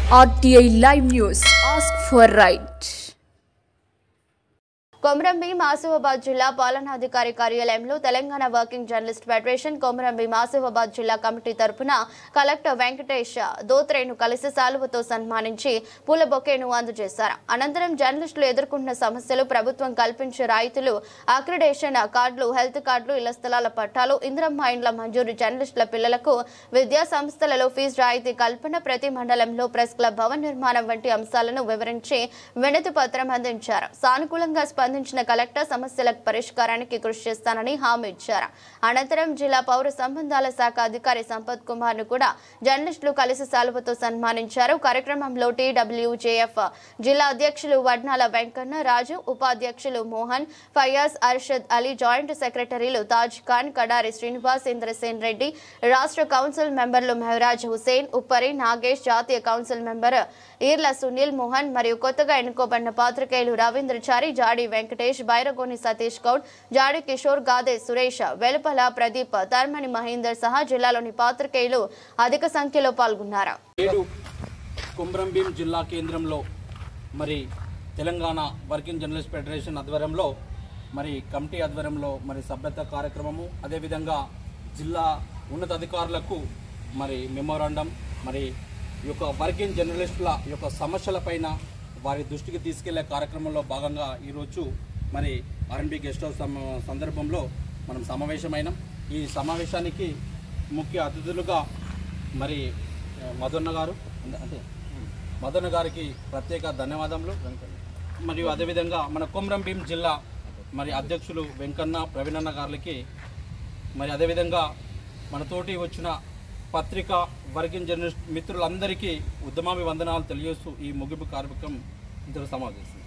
RTI Live News. Ask for right. Komaram Bheem Asifabad జిల్లా పాలనాధికారి కార్యాలయంలో Telangana working journalist federation Komaram Bheem Asifabad జిల్లా కమిటీ తరపున కలెక్టర్ వెంకటేష్ దోత్రేను కలిసి శాలువతో సన్మానించి పూల బొకేను అందజేశారు. అనంతరం జర్నలిస్టులు ఎదుర్కొంటున్న సమస్యలు, ప్రభుత్వం కల్పించే రాయితీలు, అక్రిడేషన్ కార్డులు, హెల్త్ కార్డులు, ఇళ్ల స్థలాల పట్టాలు, ఇందిరమ్మ ఇండ్ల మంజూరు, జర్నలిస్టుల పిల్లలకు విద్యా సంస్థలలో ఫీజు రాయితీ కల్పన, ప్రతి మండలంలో ప్రెస్ క్లబ్ భవన నిర్మాణం వంటి అంశాలను వివరించి వినతి పత్రం అందించారు. సానుకూలంగా స్పందించిన కలెక్టర్ సమస్యలకు పరిష్కారానికి కృషి చేస్తానని హామీ ఇచ్చారు. అనంతరం జిల్లా పౌర సంబంధాల శాఖ అధికారి సంపత్ కుమార్ ను కూడా జర్నలిస్టులు కలిసి శాలువతో సన్మానించారు. కార్యక్రమంలో టీడబ్ల్యూజేఎఫ్ జిల్లా అధ్యక్షులు వడ్నాల వెంకన్న రాజు, ఉపాధ్యక్షులు మోహన్, ఫయాజ్, అర్షద్ అలీ, జాయింట్ సెక్రటరీలు తాజ్ ఖాన్, కడారి శ్రీనివాస్, ఇంద్రసేన్ రెడ్డి, రాష్ట్ర కౌన్సిల్ మెంబర్లు మెహరాజ్ హుసేన్, ఉప్పరి నాగేష్, జాతీయ కౌన్సిల్ మెంబర్ ఈర్ల సునీల్ మోహన్ మరియు కొత్తగా ఎన్నుకోబడిన పాత్రికేయులు రవీంద్రచారి, జాడి వెంకటేష్, బైరగోని సతీష్ గౌడ్, జాడి కిషోర్, గాదే సురేష్, వెలుపల ప్రదీప్, తర్మని మహేందర్ సహా జిల్లాలోని పాత్రికేయులు అధిక సంఖ్యలో పాల్గొన్నారు. కొమరంభీం జిల్లా కేంద్రంలో మరి తెలంగాణ వర్కింగ్ జర్నలిస్ట్ ఫెడరేషన్ ఆధ్వర్యంలో మరి కమిటీ ఆధ్వర్యంలో మరి సభ్యత కార్యక్రమము, అదేవిధంగా జిల్లా ఉన్నతాధికారులకు మరి మెమోరాండం, మరి ఈ యొక్క వర్కింగ్ జర్నలిస్టుల యొక్క సమస్యలపైన వారి దృష్టికి తీసుకెళ్లే కార్యక్రమంలో భాగంగా ఈరోజు మరి ఆర్ఎన్బి గెస్ట్ హౌస్ సందర్భంలో మనం సమావేశమైనాం. ఈ సమావేశానికి ముఖ్య అతిథులుగా మరి మదన్న గారికి ప్రత్యేక ధన్యవాదములు. మరియు అదేవిధంగా మన కొమరంభీం జిల్లా మరి అధ్యక్షులు వెంకన్న, ప్రవీణన్న గారికి, మరి అదేవిధంగా మనతోటి వచ్చిన పత్రికా వర్కింగ్ జర్నలిస్ట్ మిత్రులందరికీ ఉద్యమాభివందనాలు తెలియజేస్తూ ఈ ముగింపు కార్యక్రమం ఇంతలో సమావేశం.